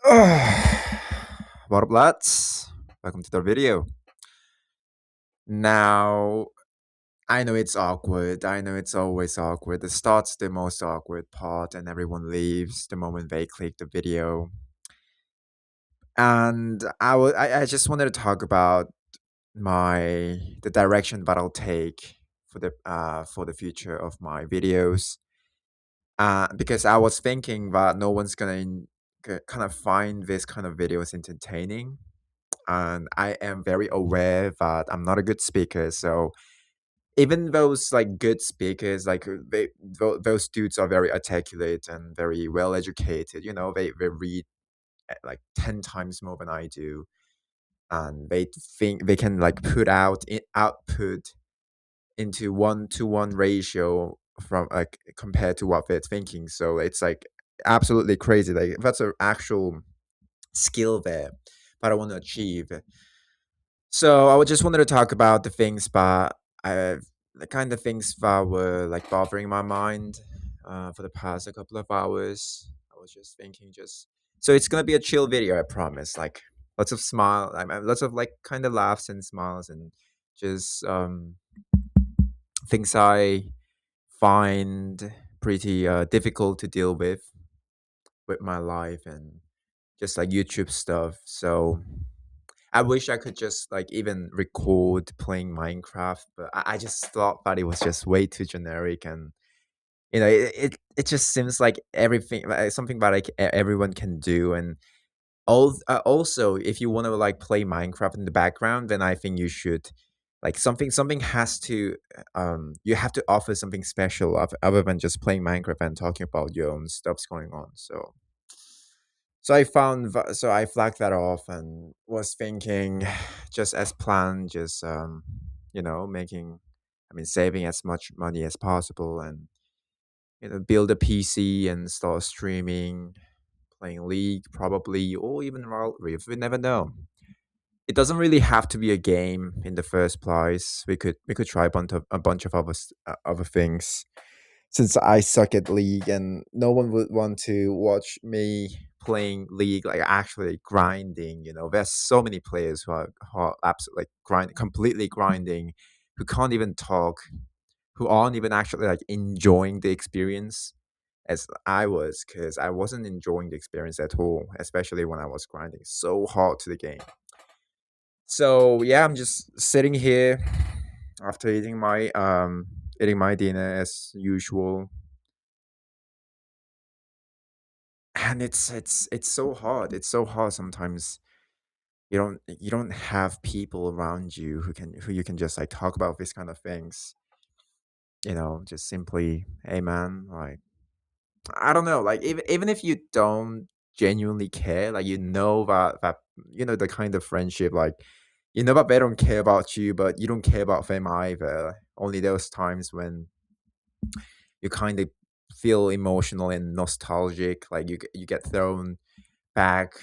What up, lads? Welcome to the video. Now, I know it's awkward. I know it's always awkward. The start's the most awkward part, and everyone leaves the moment they click the video. And I just wanted to talk about the direction that I'll take for the future of my videos. Because I was thinking that no one's kind of find this kind of videos entertaining, and I am very aware that I'm not a good speaker. So even those like good speakers, like those dudes are very articulate and very well educated. They read like 10 times more than I do, and they think they can like output into 1-to-1 ratio from like compared to what they're thinking. So it's like absolutely crazy. Like that's an actual skill there that I want to achieve. So I just wanted to talk about the kind of things that were like bothering my mind for the past a couple of hours. I was just thinking, so it's gonna be a chill video, I promise. Like lots of like kind of laughs and smiles, and just things I find pretty difficult to deal with my life, and just like YouTube stuff. So I wish I could just like even record playing Minecraft, but I just thought that it was just way too generic, and it just seems like everything something that like everyone can do. And also, if you want to like play Minecraft in the background, then I think you should like something has to you have to offer something special other than just playing Minecraft and talking about your own stuff's going on. So I flagged that off and was thinking, just as planned, just making, I mean, saving as much money as possible, and build a PC and start streaming, playing League probably, or even Wild Rift. We never know. It doesn't really have to be a game in the first place. We could try a bunch of other things, since I suck at League and no one would want to watch me playing League, like actually grinding. There's so many players who are absolutely like completely grinding, who can't even talk, who aren't even actually like enjoying the experience as I was, because I wasn't enjoying the experience at all, especially when I was grinding so hard to the game. So yeah, I'm just sitting here after eating my dinner as usual, and it's so hard. It's so hard sometimes. You don't have people around you who you can just like talk about these kind of things. Just simply, hey man, like I don't know, like even if you don't genuinely care, like that the kind of friendship, like that they don't care about you, but you don't care about them either. Only those times when you kind of feel emotional and nostalgic, like you get thrown back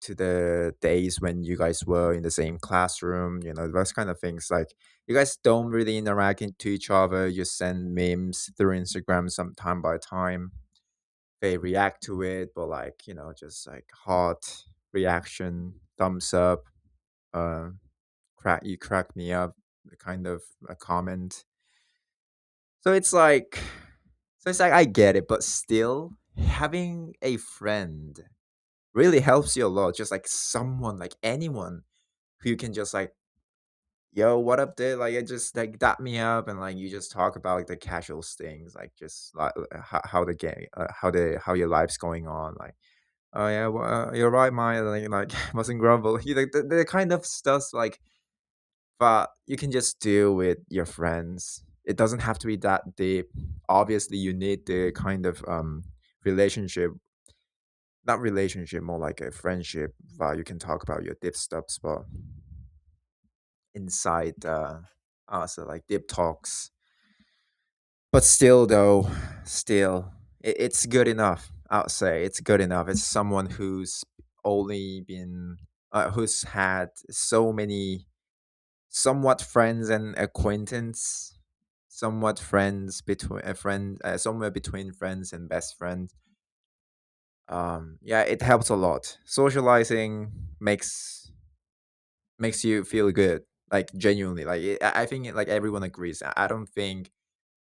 to the days when you guys were in the same classroom, those kind of things. Like you guys don't really interact to each other, you send memes through Instagram some time by time. They react to it, but like, just like hot reaction, thumbs up, uh crack me up, kind of a comment. So it's like I get it, but still having a friend really helps you a lot. Just like someone, like anyone who you can just like, yo, what up, dude? Like, it just like dap me up, and like you just talk about like the casual things, like just like how the game, how your life's going on. Like, oh yeah, well, you're right, Maya. Like mustn't grumble. The kind of stuff like that you can just do with your friends. It doesn't have to be that deep. Obviously, you need the kind of relationship, not relationship, more like a friendship that you can talk about your deep stuff, but inside so like deep talks. But still, though, still, it's good enough. I'll say it's good enough. It's someone only been who's had so many somewhat friends and acquaintance, somewhat friends between a friend, somewhere between friends and best friend. Yeah, it helps a lot. Socializing makes you feel good, like genuinely. Like I think like everyone agrees. I don't think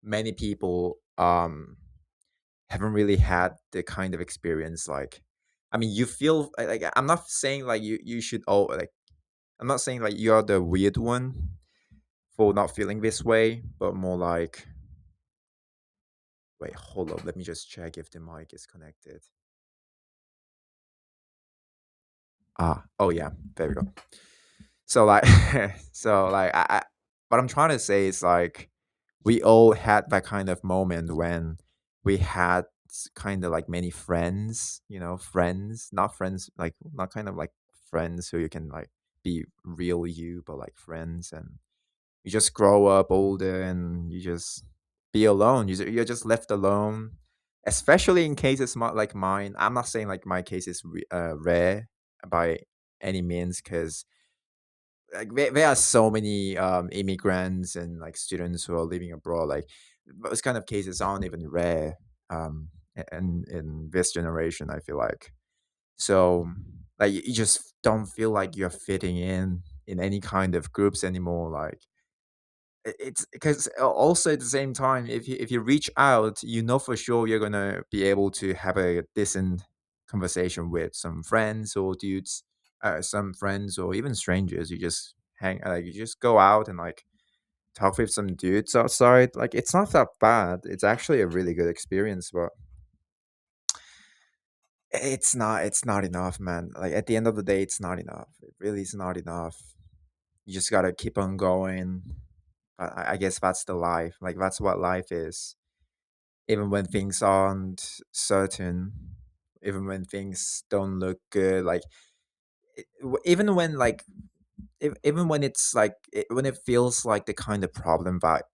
many people haven't really had the kind of experience like. I mean, you feel like I'm not saying like you should all like. I'm not saying like you're the weird one for not feeling this way, but more like, wait, hold up, let me just check if the mic is connected. Oh yeah, there we go. So like, so like, what I'm trying to say is like, we all had that kind of moment when we had kind of like many friends, friends, not friends, like not kind of like friends who you can like be real you, but like friends, and you just grow up older and you just be alone. You're just left alone, especially in cases like mine. I'm not saying like my case is rare by any means, because like there are so many immigrants and like students who are living abroad. Like those kind of cases aren't even rare in this generation, I feel like. So like you just don't feel like you're fitting in any kind of groups anymore. Like it's because also at the same time, if you reach out, you know for sure you're gonna be able to have a decent conversation with some friends or dudes, some friends or even strangers. You just you just go out and like talk with some dudes outside. Like it's not that bad. It's actually a really good experience, but it's not enough, man. Like at the end of the day, it's not enough. It really is not enough. You just gotta keep on going. I guess that's the life. Like that's what life is. Even when things aren't certain, even when things don't look good, like even when like even when it's like when it feels like the kind of problem that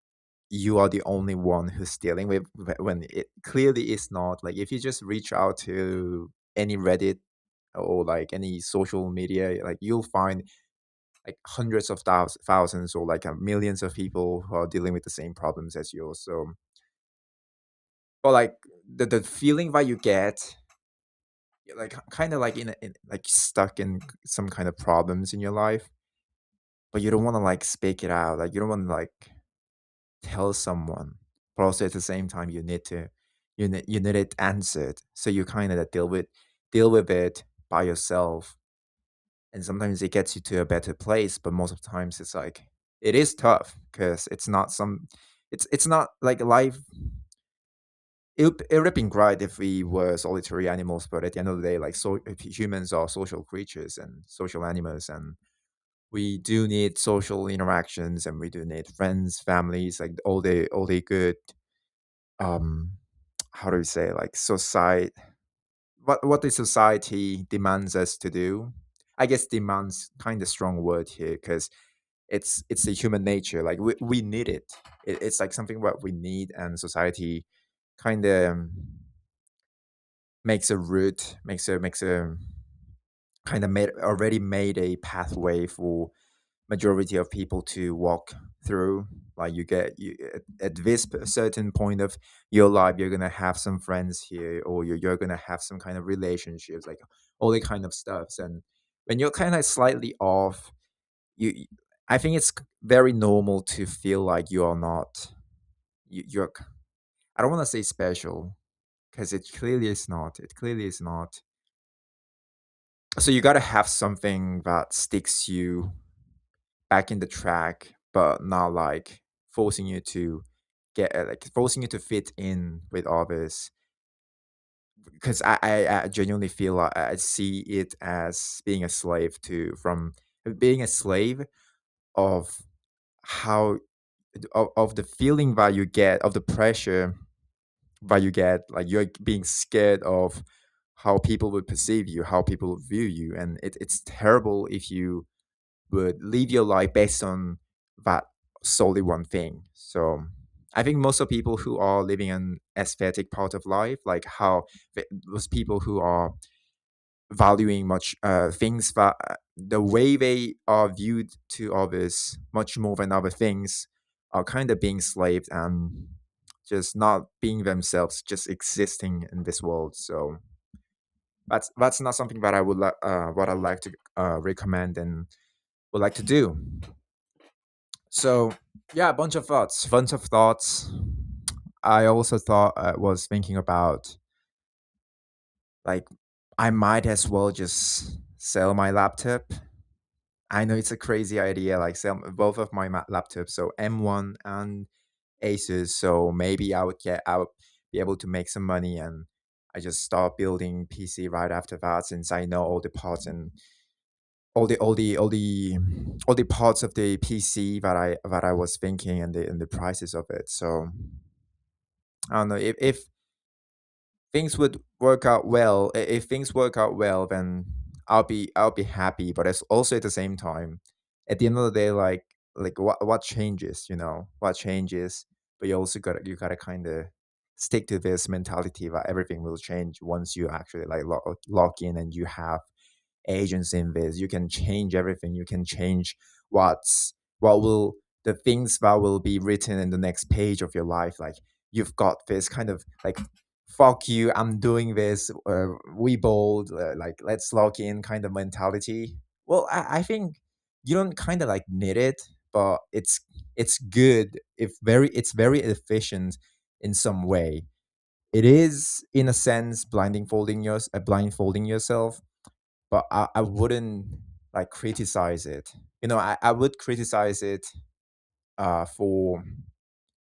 you are the only one who's dealing with, when it clearly is not. Like if you just reach out to any Reddit or like any social media, like you'll find like hundreds of thousands or like millions of people who are dealing with the same problems as yours. So, but like the feeling that you get, you're like kind of like in like stuck in some kind of problems in your life, but you don't want to like speak it out. Like you don't want to like tell someone, but also at the same time you need it answered. So you kind of deal with it by yourself, and sometimes it gets you to a better place. But most of the times it's like it is tough because it's not like life. It would have been great if we were solitary animals, but at the end of the day, like so, if humans are social creatures and social animals, and we do need social interactions, and we do need friends, families, like all the good um how do we say, like society, what the society demands us to do. I guess demands kind of strong word here, because it's a human nature. Like we need it's like something what we need, and society kind of makes a route, makes a kind of made a pathway for majority of people to walk through. Like you at this certain point of your life, you're gonna have some friends here, or you're gonna have some kind of relationships, like all the kind of stuffs. And when you're kind of slightly off, I think it's very normal to feel like you are not you're I don't want to say special, because it clearly is not. It clearly is not. So you got to have something that sticks you back in the track, but not like forcing you to like forcing you to fit in with others. Because I genuinely feel like I see it as being a slave to from being a slave of how of the feeling that you get, of the pressure that you get. Like you're being scared of how people would perceive you, how people would view you, and it's terrible if you would live your life based on that solely one thing. So I think most of people who are living an aesthetic part of life, like how those people who are valuing much things that the way they are viewed to others much more than other things, are kind of being slaved and just not being themselves, just existing in this world. So That's not something that I would what I like to recommend and would like to do. So yeah, a bunch of thoughts. I also thought was thinking about like I might as well just sell my laptop. I know it's a crazy idea, like sell both of my laptops, so M1 and Asus. So maybe I would be able to make some money, and I just start building PC right after that, since I know all the parts and all the parts of the PC that I was thinking, and the prices of it. So I don't know if things would work out well. If things work out well, then I'll be happy. But it's also at the same time, at the end of the day, like what changes, what changes. But you gotta kind of stick to this mentality that everything will change once you actually like lock in and you have agents in this. You can change everything. You can change what will the things that will be written in the next page of your life. Like you've got this kind of like fuck you, I'm doing this, we bold, like let's log in kind of mentality. Well, I think you don't kind of like need it, but it's good if very it's very efficient in some way. It is in a sense blindfolding yourself, but I wouldn't like criticize it. I would criticize it for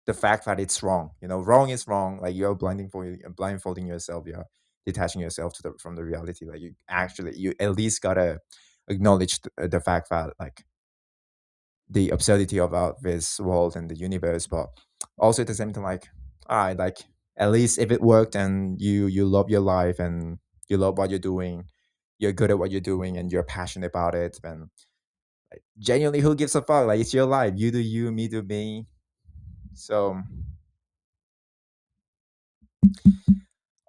the fact that it's wrong. Wrong is wrong. Like you're blindfolding yourself. You're detaching yourself from the reality. Like you at least gotta acknowledge the fact that like the absurdity about this world and the universe, but also at the same time, like, all right, like at least if it worked and you love your life and you love what you're doing, you're good at what you're doing and you're passionate about it, then like, genuinely, who gives a fuck? Like it's your life. You do you, me do me. So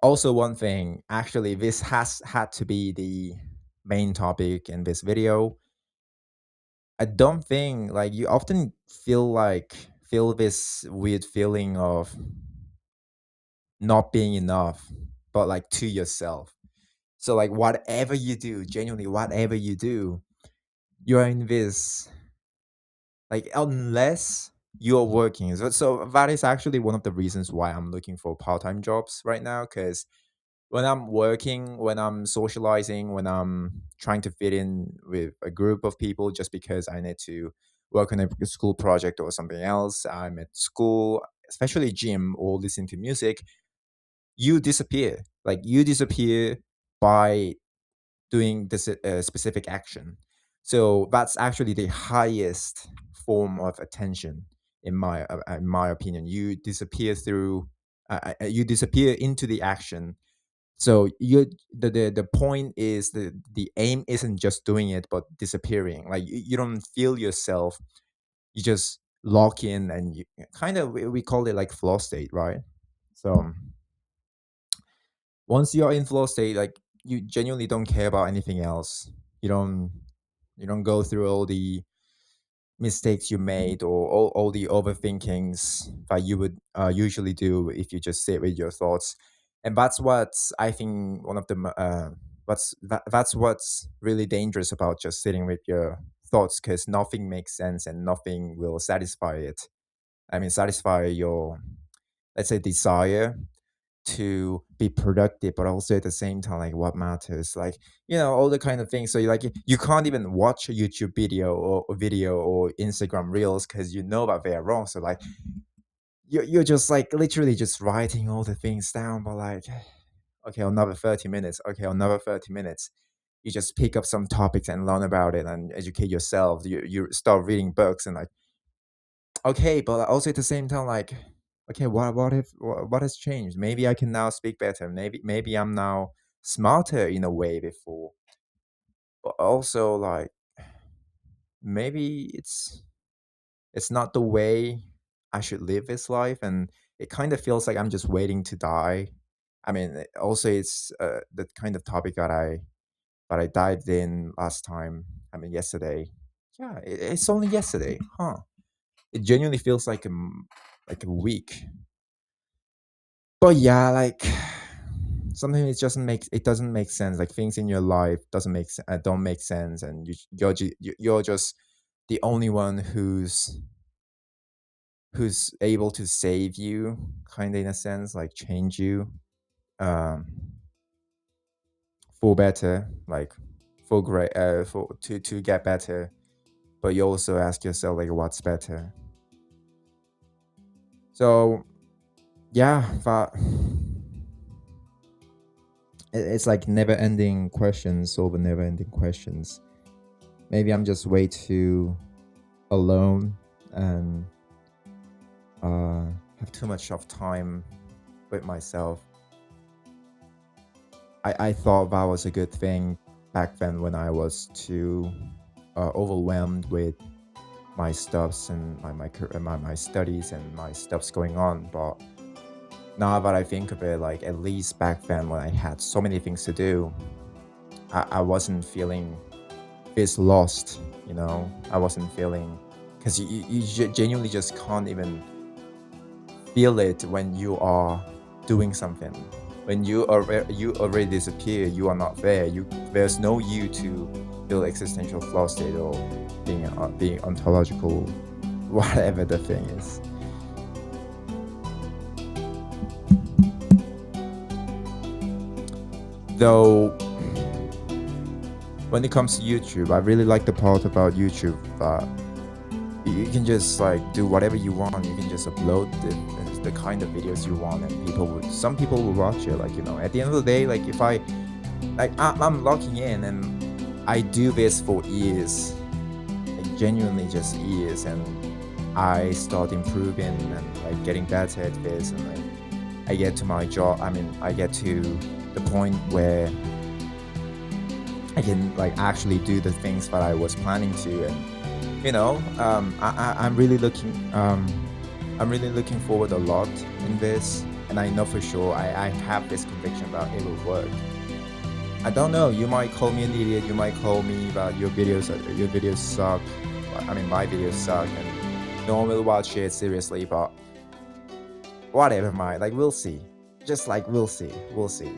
also one thing, actually, this has had to be the main topic in this video. I don't think like you often feel this weird feeling of not being enough, but like to yourself. So like whatever you do, genuinely whatever you do, you're in this like unless you're working. So that is actually one of the reasons why I'm looking for part-time jobs right now. Because when I'm working, when I'm socializing, when I'm trying to fit in with a group of people just because I need to work on a school project or something else, I'm at school, especially gym or listening to music, you disappear. Like you disappear by doing this specific action. So that's actually the highest form of attention in my opinion. You disappear into the action. So the point is the aim isn't just doing it but disappearing. Like you don't feel yourself. You just lock in and you kind of we call it like flow state, right? So once you're in flow state, like you genuinely don't care about anything else. You don't you don't go through all the mistakes you made or all the overthinkings that you would usually do if you just sit with your thoughts. And that's what I think one of the that's what's really dangerous about just sitting with your thoughts, because nothing makes sense and nothing will satisfy it. I mean, satisfy your, let's say, desire to be productive, but also at the same time, like what matters, like all the kind of things. So you can't even watch a YouTube video or Instagram reels because you know that they are wrong. So like you're just like literally just writing all the things down, but like okay, another 30 minutes. Okay, another 30 minutes. You just pick up some topics and learn about it and educate yourself. You start reading books and like okay, but also at the same time, like, okay, what has changed? Maybe I can now speak better. Maybe I'm now smarter in a way before. But also like maybe it's not the way I should live this life, and it kind of feels like I'm just waiting to die. I mean, also it's the kind of topic that I dived in last time. I mean, yesterday. Yeah, it's only yesterday, huh? It genuinely feels like like a week. But yeah, like sometimes it doesn't make sense. Like things in your life doesn't don't make sense, and you're just the only one who's able to save you, kind of, in a sense, like change you, um for better, like for great, for to get better. But you also ask yourself, like, what's better? So yeah, but it's like never ending questions over never ending questions. Maybe I'm just way too alone and uh, have too much of time with myself. I thought that was a good thing back then when I was too overwhelmed with my stuffs and my studies and my stuffs going on. But now that I think of it, like at least back then when I had so many things to do, I wasn't feeling this lost. I wasn't feeling, because you genuinely just can't even feel it when you are doing something. When you already disappear, you are not there. There's no you to feel existential flow state or being ontological, whatever the thing is. Though when it comes to YouTube, I really like the part about YouTube that you can just like do whatever you want. You can just upload the kind of videos you want, and some people will watch it. Like, at the end of the day, like if I'm logging in and I do this for years, like genuinely just years, and I start improving and like getting better at this, and like I get to my job. I mean, I get to the point where I can like actually do the things that I was planning to, and I'm really looking forward a lot in this, and I know for sure I have this conviction that it will work. I don't know. You might call me an idiot. You might call me that your videos suck. I mean, my videos suck, and no one will watch it seriously. But whatever, like we'll see. Just like we'll see. We'll see.